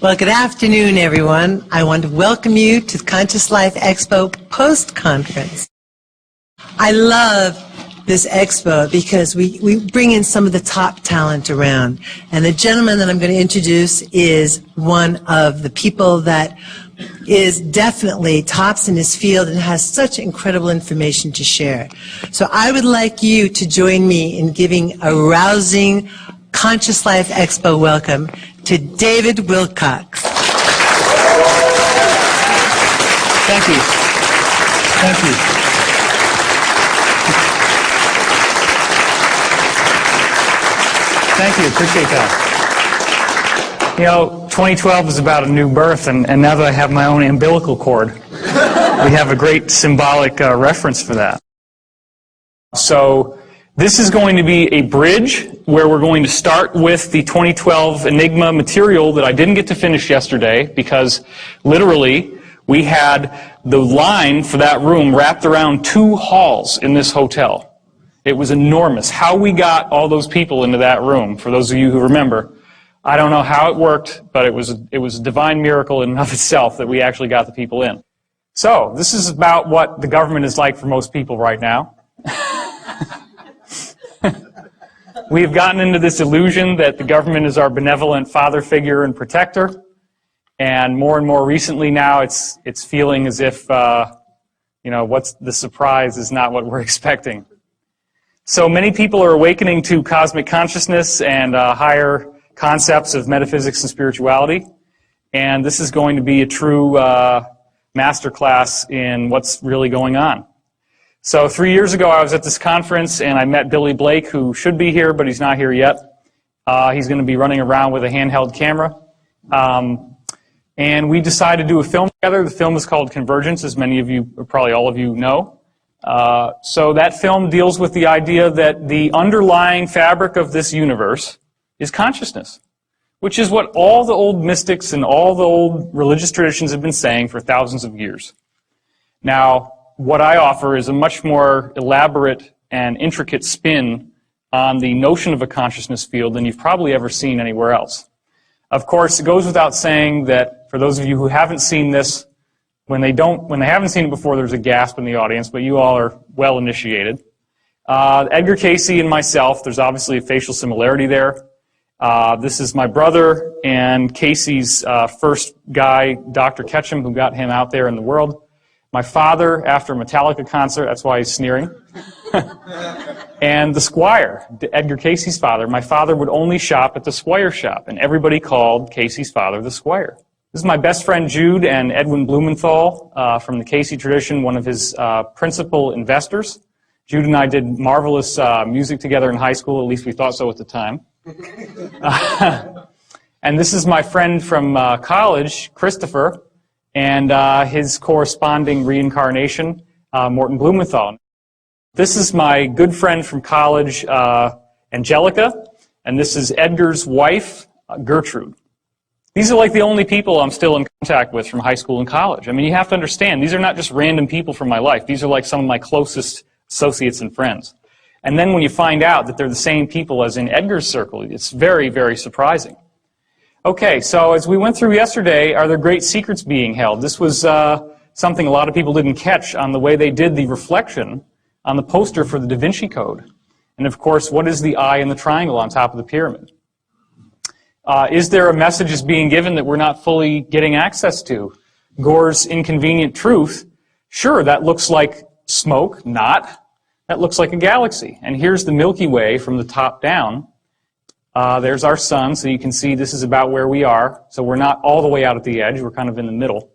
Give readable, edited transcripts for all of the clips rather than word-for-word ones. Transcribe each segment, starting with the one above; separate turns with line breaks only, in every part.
Well, good afternoon, everyone. I want to welcome you to the Conscious Life Expo post-conference. I love this expo because we bring in some of the top talent around. And the gentleman that I'm going to introduce is one of the people that is definitely tops in his field and has such incredible information to share. So I would like you to join me in giving a rousing Conscious Life Expo welcome to David Wilcock.
Thank you. Thank you. Thank you. Appreciate that. You know, 2012 is about a new birth, and now that I have my own umbilical cord, we have a great symbolic reference for that. So this is going to be a bridge where we're going to start with the 2012 Enigma material that I didn't get to finish yesterday because literally we had the line for that room wrapped around 2 halls in this hotel. It was enormous. How we got all those people into that room, for those of you who remember, I don't know how it worked, but it was a divine miracle in and of itself that we actually got the people in. So this is about what the government is like for most people right now. We've gotten into this illusion that the government is our benevolent father figure and protector, and more recently now it's feeling as if what's the surprise is not what we're expecting. So many people are awakening to cosmic consciousness and higher concepts of metaphysics and spirituality, and this is going to be a true masterclass in what's really going on. So 3 years ago, I was at this conference, and I met Billy Blake, who should be here, but he's not here yet. He's going to be running around with a handheld camera. And we decided to do a film together. The film is called Convergence, as many of you, or probably all of you, know. So that film deals with the idea that the underlying fabric of this universe is consciousness, which is what all the old mystics and all the old religious traditions have been saying for thousands of years. Now, what I offer is a much more elaborate and intricate spin on the notion of a consciousness field than you've probably ever seen anywhere else. Of course, it goes without saying that for those of you who haven't seen this, when they haven't seen it before, there's a gasp in the audience, but you all are well initiated. Edgar Cayce and myself, there's obviously a facial similarity there. This is my brother and Casey's first guy, Dr. Ketchum, who got him out there in the world. My father, after a Metallica concert, that's why he's sneering. And the Squire, Edgar Cayce's father. My father would only shop at the Squire shop, and everybody called Cayce's father the Squire. This is my best friend Jude and Edwin Blumenthal from the Cayce tradition, one of his principal investors. Jude and I did marvelous music together in high school, at least we thought so at the time. And this is my friend from college, Christopher, and his corresponding reincarnation, Morton Blumenthal. This is my good friend from college, Angelica, and this is Edgar's wife, Gertrude. These are like the only people I'm still in contact with from high school and college. I mean, you have to understand, these are not just random people from my life. These are like some of my closest associates and friends. And then when you find out that they're the same people as in Edgar's circle, it's very, very surprising. Okay, so as we went through yesterday, are there great secrets being held? This was something a lot of people didn't catch on the way they did the reflection on the poster for the Da Vinci Code. And of course, what is the eye and the triangle on top of the pyramid? Is there a message is being given that we're not fully getting access to? Gore's inconvenient truth, sure, that looks like smoke, not. That looks like a galaxy. And here's the Milky Way from the top down. There's our sun, so you can see this is about where we are. So we're not all the way out at the edge, we're kind of in the middle.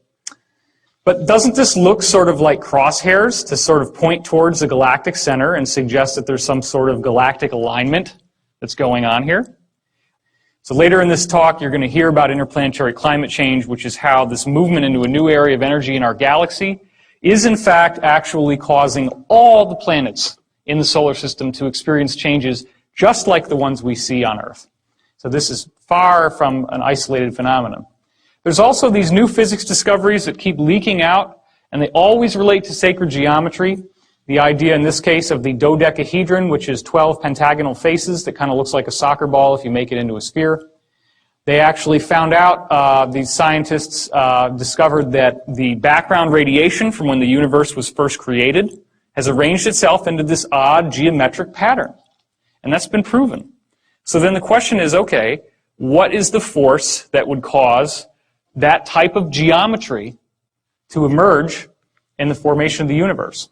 But doesn't this look sort of like crosshairs to sort of point towards the galactic center and suggest that there's some sort of galactic alignment that's going on here? So later in this talk, you're going to hear about interplanetary climate change, which is how this movement into a new area of energy in our galaxy is in fact actually causing all the planets in the solar system to experience changes just like the ones we see on Earth. So this is far from an isolated phenomenon. There's also these new physics discoveries that keep leaking out, and they always relate to sacred geometry. The idea in this case of the dodecahedron, which is 12 pentagonal faces that kind of looks like a soccer ball if you make it into a sphere. They actually found out, these scientists discovered that the background radiation from when the universe was first created has arranged itself into this odd geometric pattern. And that's been proven. So then the question is, okay, what is the force that would cause that type of geometry to emerge in the formation of the universe?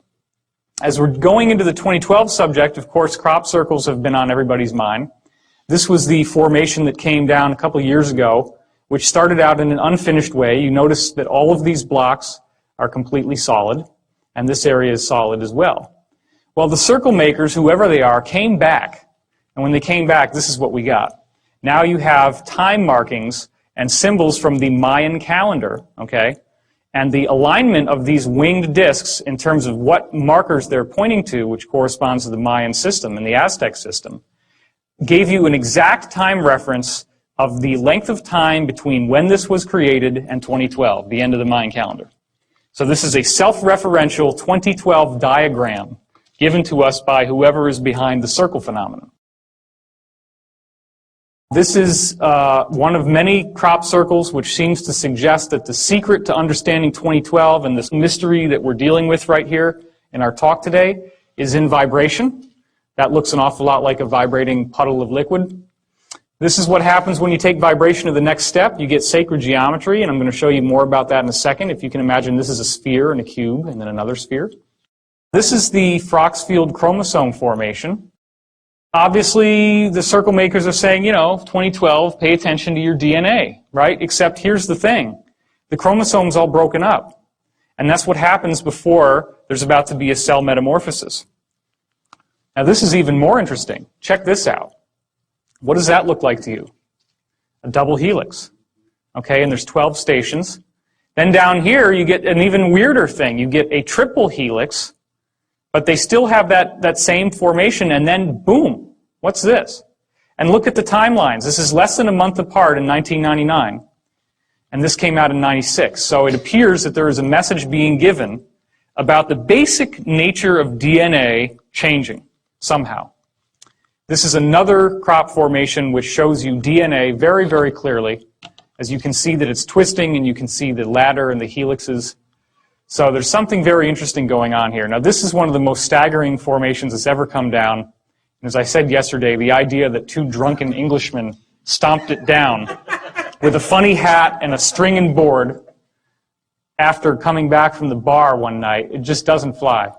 As we're going into the 2012 subject, of course, crop circles have been on everybody's mind. This was the formation that came down a couple of years ago, which started out in an unfinished way. You notice that all of these blocks are completely solid, and this area is solid as well. Well, the circle makers, whoever they are, came back. And when they came back, this is what we got. Now you have time markings and symbols from the Mayan calendar, okay? And the alignment of these winged discs in terms of what markers they're pointing to, which corresponds to the Mayan system and the Aztec system, gave you an exact time reference of the length of time between when this was created and 2012, the end of the Mayan calendar. So this is a self-referential 2012 diagram given to us by whoever is behind the circle phenomenon. This is one of many crop circles which seems to suggest that the secret to understanding 2012 and this mystery that we're dealing with right here in our talk today is in vibration. That looks an awful lot like a vibrating puddle of liquid. This is what happens when you take vibration to the next step. You get sacred geometry, and I'm going to show you more about that in a second. If you can imagine, this is a sphere and a cube and then another sphere. This is the Froxfield chromosome formation. Obviously, the circle makers are saying, 2012, pay attention to your DNA, right? Except here's the thing. The chromosome's all broken up. And that's what happens before there's about to be a cell metamorphosis. Now, this is even more interesting. Check this out. What does that look like to you? A double helix. Okay, and there's 12 stations. Then down here, you get an even weirder thing. You get a triple helix, but they still have that same formation, and then boom, what's this? And look at the timelines. This is less than a month apart in 1999, and this came out in 96. So it appears that there is a message being given about the basic nature of DNA changing somehow. This is another crop formation which shows you DNA very, very clearly. As you can see that it's twisting, and you can see the ladder and the helixes. So there's something very interesting going on here. Now, this is one of the most staggering formations that's ever come down. And as I said yesterday, the idea that two drunken Englishmen stomped it down with a funny hat and a string and board after coming back from the bar one night, it just doesn't fly.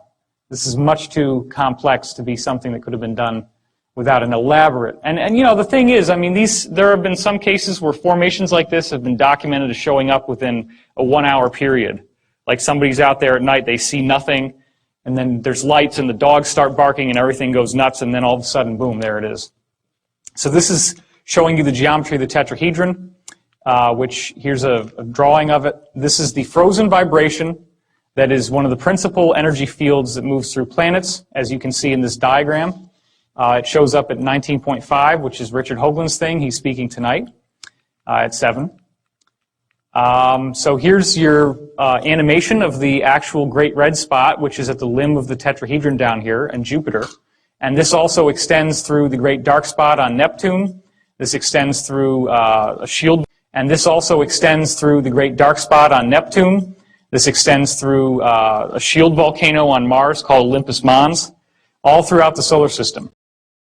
This is much too complex to be something that could have been done without an elaborate. And the thing is, there have been some cases where formations like this have been documented as showing up within a 1-hour period. Like somebody's out there at night, they see nothing, and then there's lights, and the dogs start barking, and everything goes nuts, and then all of a sudden, boom, there it is. So this is showing you the geometry of the tetrahedron, which here's a drawing of it. This is the frozen vibration that is one of the principal energy fields that moves through planets, as you can see in this diagram. It shows up at 19.5, which is Richard Hoagland's thing. He's speaking tonight at 7. So here's your animation of the actual great red spot, which is at the limb of the tetrahedron down here, and Jupiter. And this also extends through the great dark spot on Neptune. This extends through a shield. And this also extends through the great dark spot on Neptune. This extends through a shield volcano on Mars called Olympus Mons, all throughout the solar system.